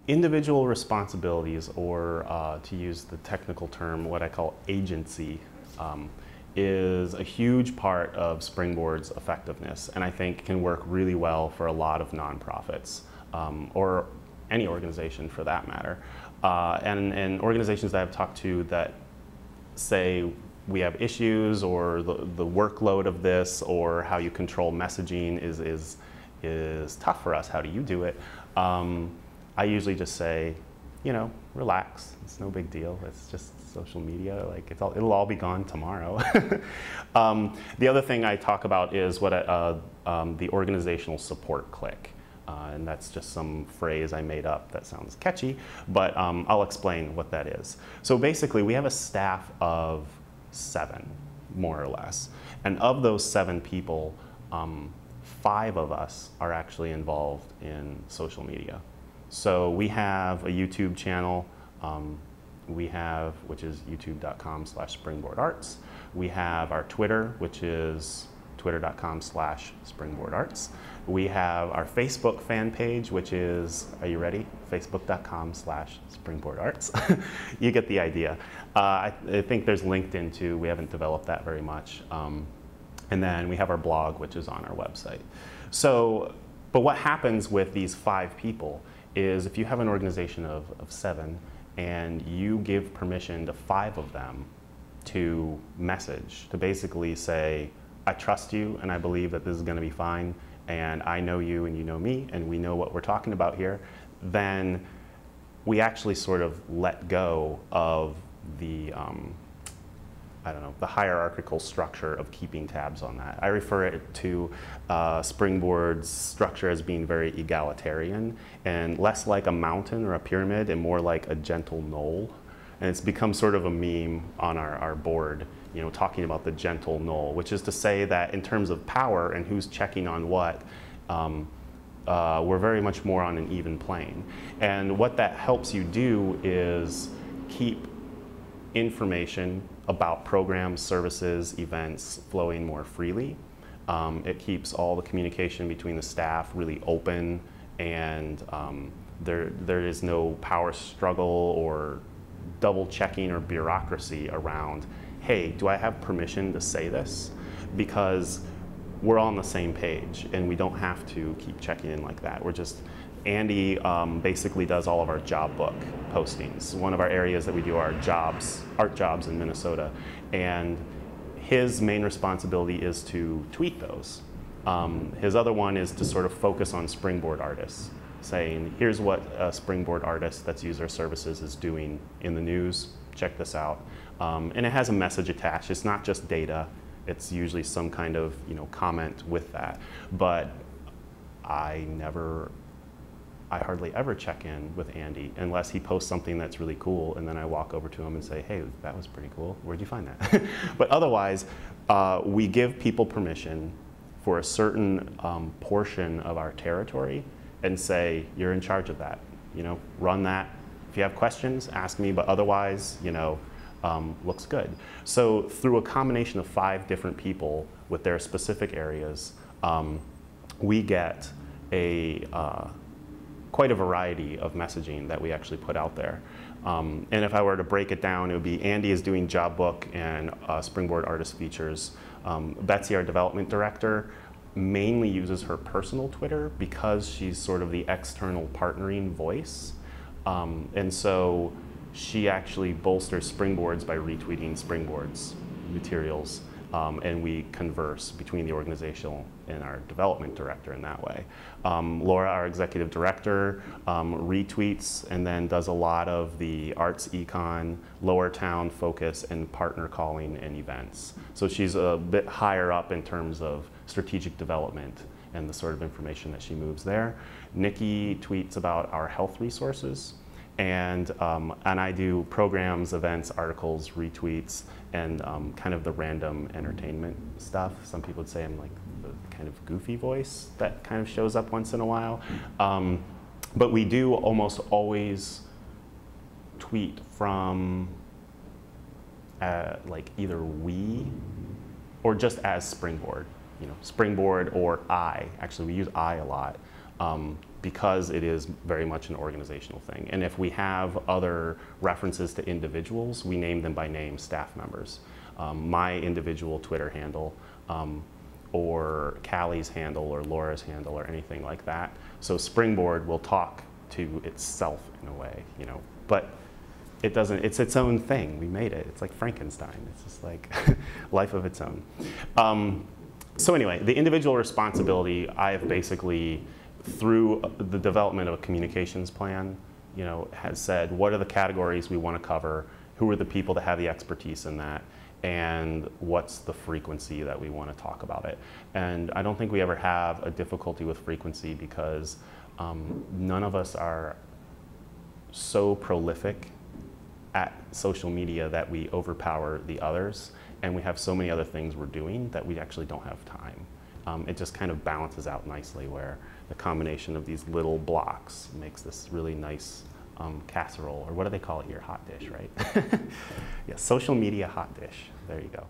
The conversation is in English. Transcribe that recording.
individual responsibilities, or to use the technical term, what I call agency, is a huge part of Springboard's effectiveness, and I think can work really well for a lot of nonprofits, or any organization for that matter. And organizations that I've talked to that say we have issues, or the workload of this, or how you control messaging is tough for us, how do you do it? I usually just say, you know, relax, it's no big deal, it's just social media, like it'll all be gone tomorrow. The other thing I talk about is what the organizational support click. And that's just some phrase I made up that sounds catchy, but I'll explain what that is. So basically, we have a staff of 7, more or less. And of those 7 people, 5 of us are actually involved in social media. So we have a YouTube channel, which is youtube.com/springboardarts. We have our Twitter, which is twitter.com/springboardarts. We have our Facebook fan page, which is, are you ready? facebook.com/springboardarts. You get the idea. I think there's LinkedIn too. We haven't developed that very much. And then we have our blog, which is on our website. So, but what happens with these 5 people is if you have an organization of 7 and you give permission to 5 of them to message, to basically say, I trust you and I believe that this is going to be fine, and I know you and you know me and we know what we're talking about here, then we actually sort of let go of the, I don't know, the hierarchical structure of keeping tabs on that. I refer it to Springboard's structure as being very egalitarian and less like a mountain or a pyramid and more like a gentle knoll. And it's become sort of a meme on our board, you know, talking about the gentle knoll, which is to say that in terms of power and who's checking on what, we're very much more on an even plane. And what that helps you do is keep information about programs, services, events flowing more freely. It keeps all the communication between the staff really open, and there is no power struggle or double checking or bureaucracy around, hey, do I have permission to say this? Because we're all on the same page and we don't have to keep checking in like that. We're just, Andy basically does all of our job book postings. One of our areas that we do are jobs, art jobs in Minnesota, and his main responsibility is to tweet those. His other one is to sort of focus on Springboard artists, saying, here's what a Springboard artist that's used our services is doing in the news, check this out. And it has a message attached. It's not just data. It's usually some kind of, you know, comment with that. But I hardly ever check in with Andy unless he posts something that's really cool, and then I walk over to him and say, hey, that was pretty cool. Where'd you find that? But otherwise, we give people permission for a certain portion of our territory and say, you're in charge of that. You know, run that. If you have questions, ask me, but otherwise, you know, looks good. So through a combination of 5 different people with their specific areas, we get quite a variety of messaging that we actually put out there. And if I were to break it down, it would be Andy is doing job book and Springboard artist features. Betsy, our development director, mainly uses her personal Twitter because she's sort of the external partnering voice. And so she actually bolsters Springboards by retweeting Springboards materials, and we converse between the organizational and our development director in that way. Laura, our executive director, retweets and then does a lot of the arts econ, lower town focus, and partner calling and events. So she's a bit higher up in terms of strategic development and the sort of information that she moves there. Nikki tweets about our health resources. And I do programs, events, articles, retweets, and kind of the random entertainment stuff. Some people would say I'm like the kind of goofy voice that kind of shows up once in a while. But we do almost always tweet from like either we or just as Springboard. You know, Springboard or I. Actually, we use I a lot. because it is very much an organizational thing. And if we have other references to individuals, we name them by name, staff members. My individual Twitter handle, or Callie's handle, or Laura's handle, or anything like that. So Springboard will talk to itself in a way, you know, but it doesn't, it's its own thing. We made it. It's like Frankenstein. It's just like life of its own. So anyway, the individual responsibility, I have basically, through the development of a communications plan, you know, has said, what are the categories we want to cover? Who are the people that have the expertise in that? And what's the frequency that we want to talk about it? And I don't think we ever have a difficulty with frequency because none of us are so prolific at social media that we overpower the others, and we have so many other things we're doing that we actually don't have time. It just kind of balances out nicely where the combination of these little blocks makes this really nice casserole, or what do they call it here? Hot dish, right? Yeah, social media hot dish. There you go.